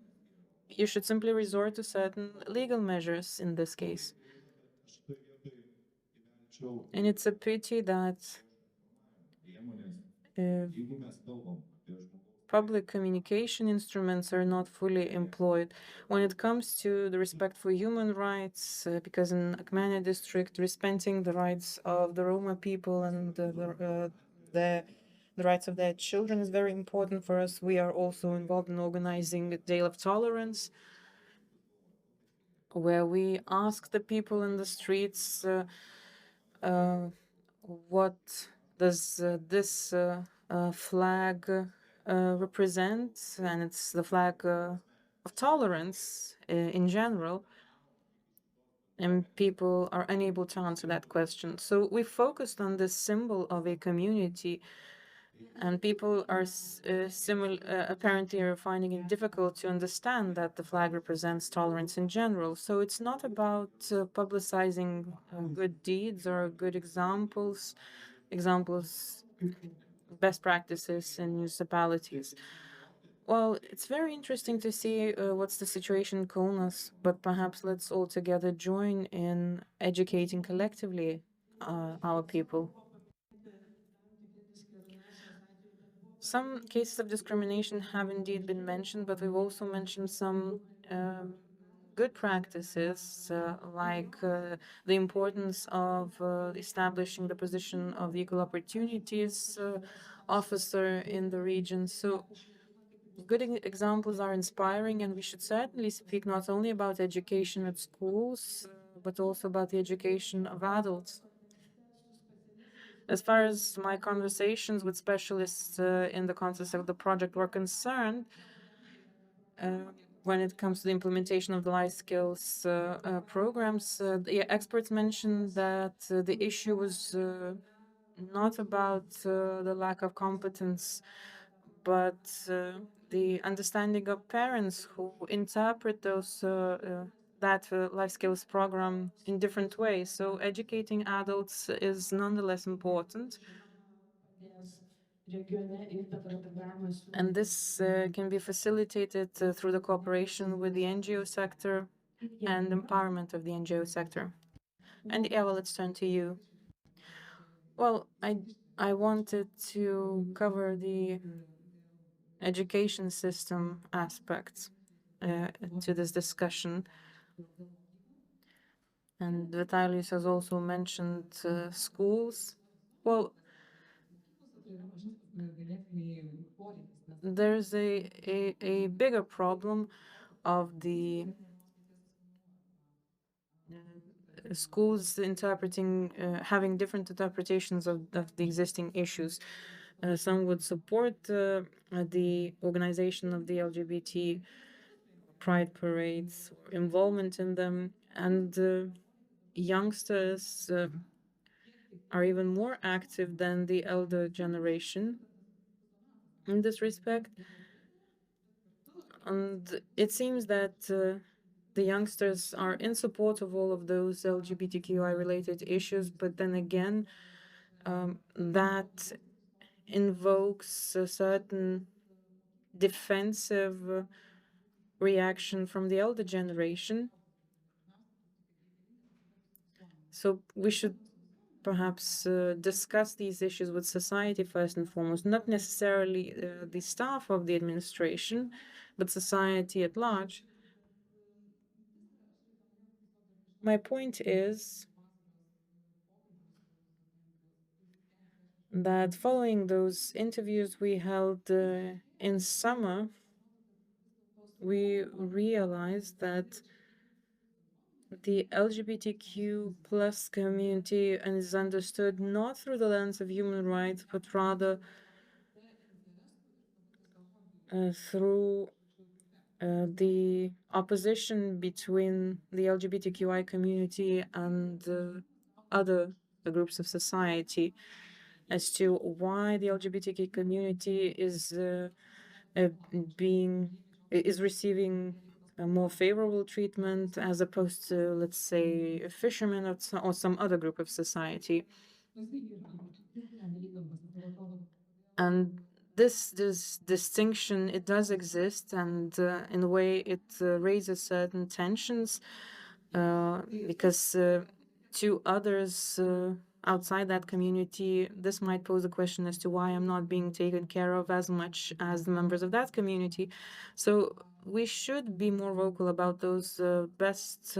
you should simply resort to certain legal measures in this case. And it's a pity that uh, public communication instruments are not fully employed when it comes to the respect for human rights, because in Akmene district, respecting the rights of the Roma people and the rights of their children is very important for us. We are also involved in organizing a Day of Tolerance, where we ask the people in the streets what does this flag represent, and it's the flag of tolerance in general, and people are unable to answer that question. So we focused on this symbol of a community, And people are apparently are finding it difficult to understand that the flag represents tolerance in general. So it's not about publicizing good deeds or good examples, best practices in municipalities. Well, it's very interesting to see what's the situation in Kaunas, but perhaps let's all together join in educating collectively our people. Some cases of discrimination have indeed been mentioned, but we've also mentioned some good practices, like the importance of establishing the position of the equal opportunities officer in the region. So good examples are inspiring, and we should certainly speak not only about education at schools, but also about the education of adults. As far as my conversations with specialists in the context of the project were concerned, when it comes to the implementation of the life skills programs, the experts mentioned that the issue was not about the lack of competence, but the understanding of parents who interpret that life skills program in different ways. So educating adults is nonetheless important. And this can be facilitated through the cooperation with the NGO sector and empowerment of the NGO sector. And Eva, let's turn to you. Well, I wanted to cover the education system aspects to this discussion. And Vitalis has also mentioned schools. Well, there's a bigger problem of the schools interpreting, having different interpretations of the existing issues. Some would support the organization of the LGBT pride parades, or involvement in them, and youngsters are even more active than the elder generation in this respect. And it seems that the youngsters are in support of all of those LGBTQI related issues, but then again, that invokes a certain defensive reaction from the elder generation. So we should perhaps discuss these issues with society first and foremost, not necessarily the staff of the administration, but society at large. My point is that following those interviews we held in summer, we realized that the LGBTQ plus community is understood not through the lens of human rights, but rather through the opposition between the LGBTQI community and other groups of society as to why the LGBTQ community uh, is receiving a more favorable treatment as opposed to, let's say, fishermen or some other group of society. And this distinction, it does exist, and in a way it raises certain tensions because to others outside that community, this might pose a question as to why I'm not being taken care of as much as the members of that community. So we should be more vocal about those best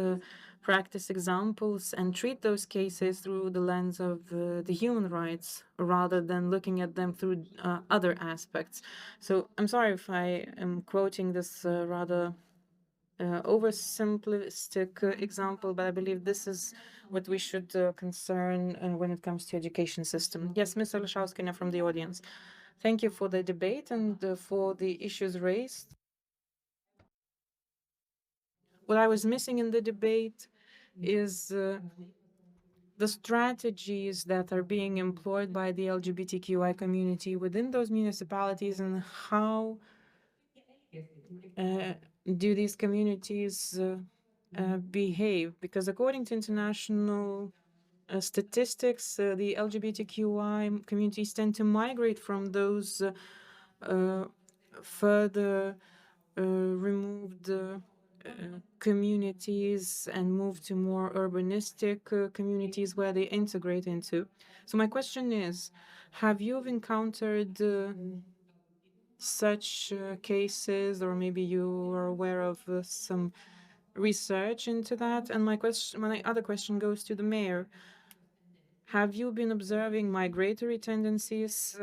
practice examples and treat those cases through the lens of the human rights rather than looking at them through other aspects. So I'm sorry if I am quoting this rather oversimplistic example, but I believe this is what we should concern when it comes to education system. Yes, Ms. Olszauskina from the audience. Thank you for the debate and for the issues raised. What I was missing in the debate is the strategies that are being employed by the LGBTQI community within those municipalities, and how do these communities behave? Because according to international statistics, the LGBTQI communities tend to migrate from those further removed communities and move to more urbanistic communities where they integrate into. So my question is, have you encountered such cases, or maybe you are aware of some research into that? And my other question goes to the mayor. Have you been observing migratory tendencies?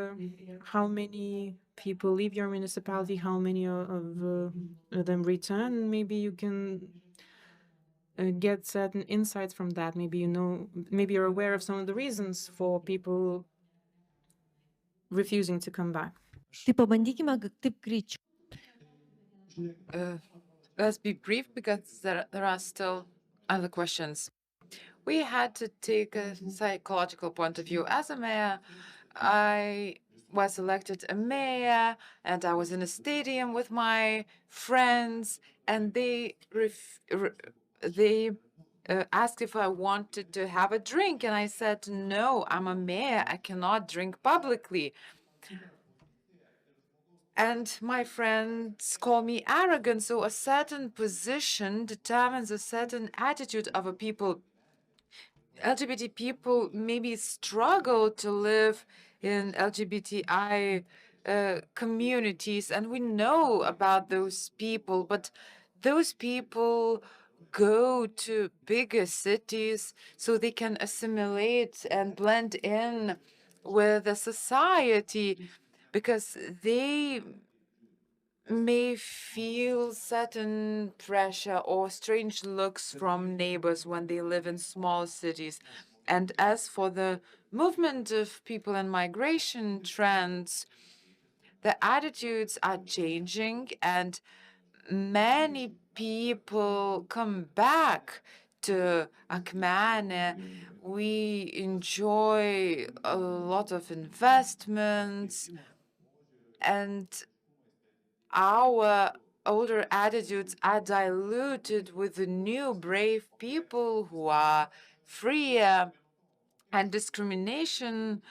How many people leave your municipality? How many of them return? Maybe you can get certain insights from that. Maybe you know, maybe you're aware of some of the reasons for people refusing to come back. Tai pabandykime taip greičiau. Let's be brief because there are still other questions. We had to take a psychological point of view. As a mayor, I was elected a mayor, and I was in a stadium with my friends, and they asked if I wanted to have a drink, and I said, no, I'm a mayor, I cannot drink publicly. And my friends call me arrogant. So a certain position determines a certain attitude of a people. LGBT people maybe struggle to live in LGBTI communities, and we know about those people, but those people go to bigger cities so they can assimilate and blend in with the society, because they may feel certain pressure or strange looks from neighbors when they live in small cities. And as for the movement of people and migration trends, the attitudes are changing, and many people come back to Akmane. We enjoy a lot of investments, and our older attitudes are diluted with the new brave people who are freer, and discrimination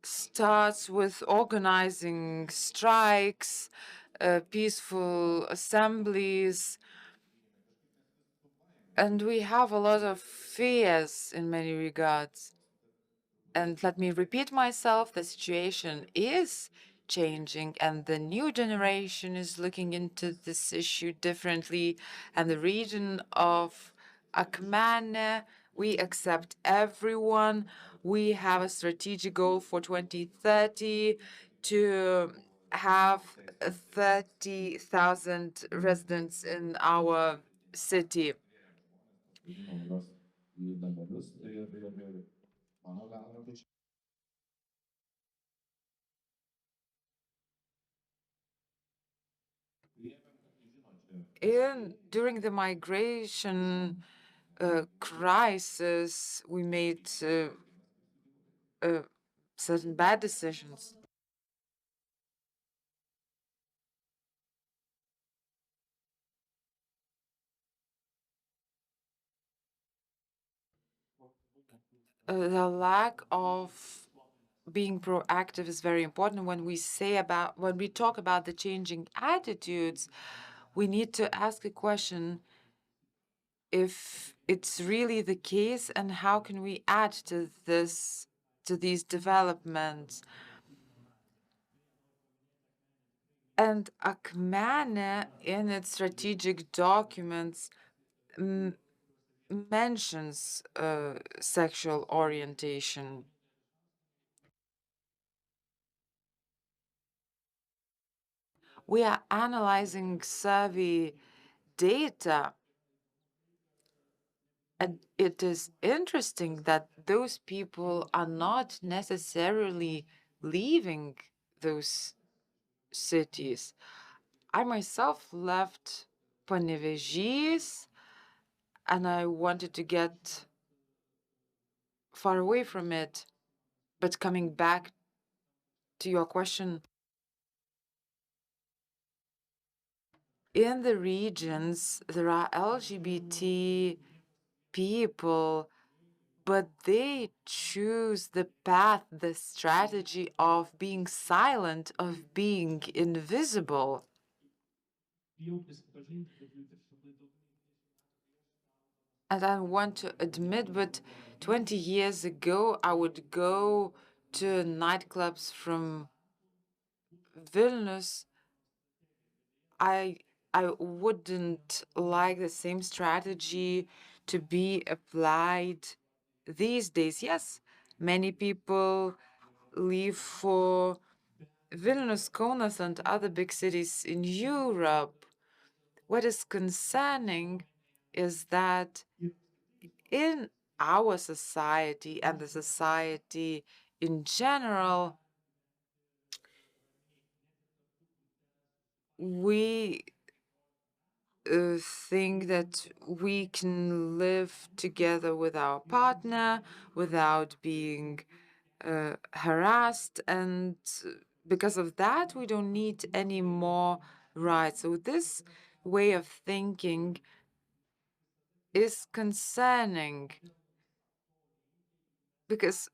starts with organizing strikes, peaceful assemblies, and we have a lot of fears in many regards. And let me repeat myself, the situation is changing, and the new generation is looking into this issue differently. And the region of Akmane, we accept everyone. We have a strategic goal for 2030 to have 30,000 residents in our city. During the migration crisis, we made certain bad decisions. The lack of being proactive is very important. When we talk about the changing attitudes, we need to ask a question if it's really the case, and how can we add to these developments. And Akmane, in its strategic documents, mentions sexual orientation. We are analyzing survey data, and it is interesting that those people are not necessarily leaving those cities. I myself left Panevėžys, and I wanted to get far away from it. But coming back to your question, in the regions, there are LGBT people, but they choose the path, the strategy of being silent, of being invisible. And I want to admit, but 20 years ago, I would go to nightclubs from Vilnius. I wouldn't like the same strategy to be applied these days. Yes, many people leave for Vilnius, Kaunas, and other big cities in Europe. What is concerning is that in our society and the society in general, we think that we can live together with our partner without being harassed, and because of that, we don't need any more rights. So this way of thinking is concerning, because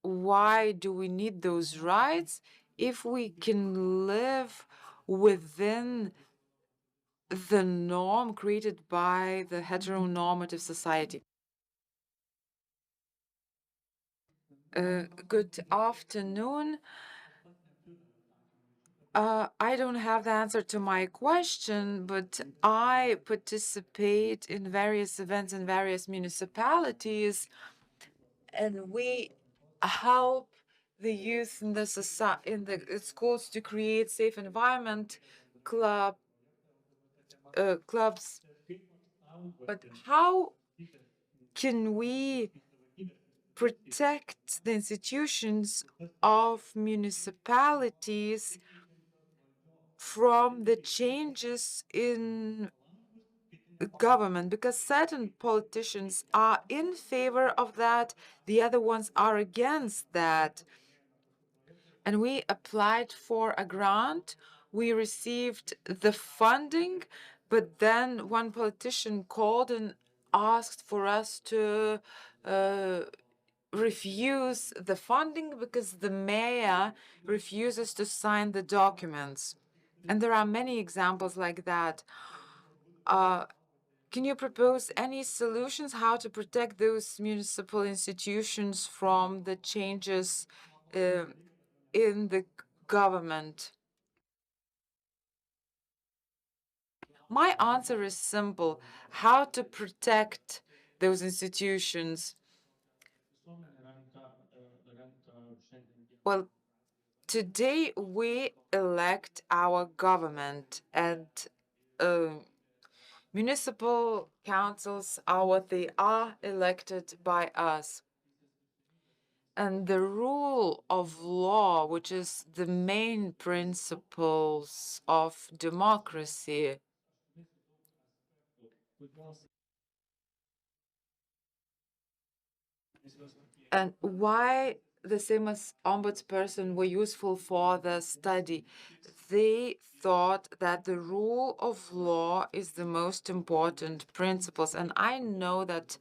why do we need those rights if we can live within the norm created by the heteronormative society? Good afternoon. I don't have the answer to my question, but I participate in various events in various municipalities, and we help the youth in the society, in the schools, to create safe environment clubs. But how can we protect the institutions of municipalities from the changes in government? Because certain politicians are in favor of that, the other ones are against that. And we applied for a grant, we received the funding, but then one politician called and asked for us to refuse the funding because the mayor refuses to sign the documents. And there are many examples like that. Can you propose any solutions how to protect those municipal institutions from the changes in the government? My answer is simple: how to protect those institutions. Well, today we elect our government, and municipal councils are what they are, elected by us. And the rule of law, which is the main principles of democracy, and why the same as ombudsperson were useful for the study. They thought that the rule of law is the most important principles. And I know that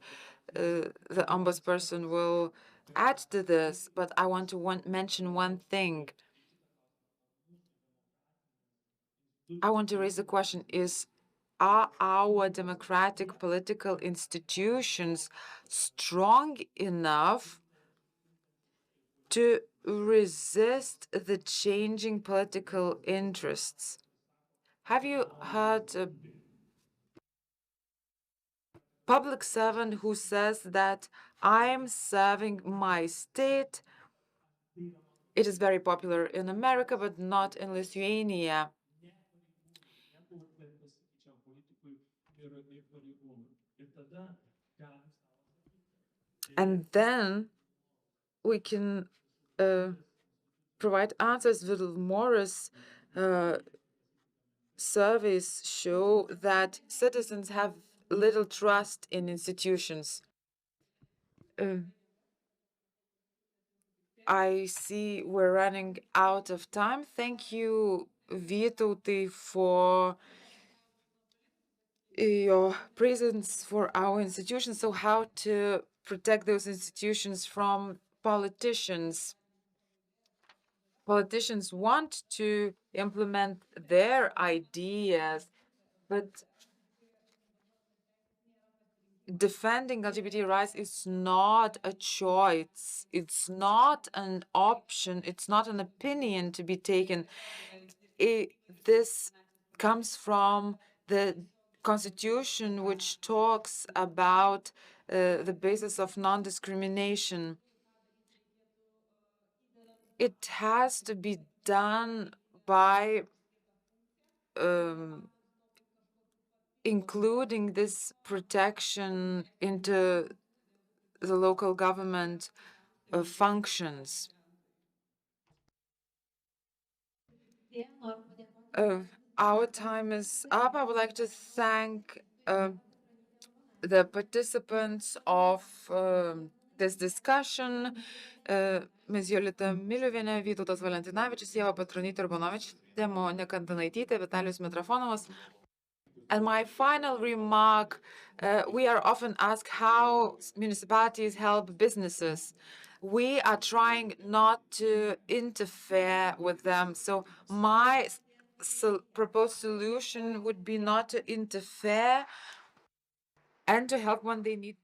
the ombudsperson will add to this, but I want to mention one thing. I want to raise the question: are our democratic political institutions strong enough to resist the changing political interests? Have you heard a public servant who says that I'm serving my state? It is very popular in America, but not in Lithuania. And then we can provide answers. Morris surveys show that citizens have little trust in institutions. I see we're running out of time. Thank you, Vytautai, for your presence for our institutions. So how to protect those institutions from politicians? Politicians want to implement their ideas, but defending LGBT rights is not a choice. It's not an option. It's not an opinion to be taken. This comes from the Constitution, which talks about the basis of non-discrimination. It has to be done by including this protection into the local government functions. Our time is up. I would like to thank the participants of this discussion, Ms. Jolita Miliuvienė, Vytautas Valentinavičius, Ieva Petronytė Urbonovič, Monika Kantanaitytė, Vitalijus Mitrofanovas. And my final remark, we are often asked how municipalities help businesses. We are trying not to interfere with them. So my proposed solution would be not to interfere and to help when they need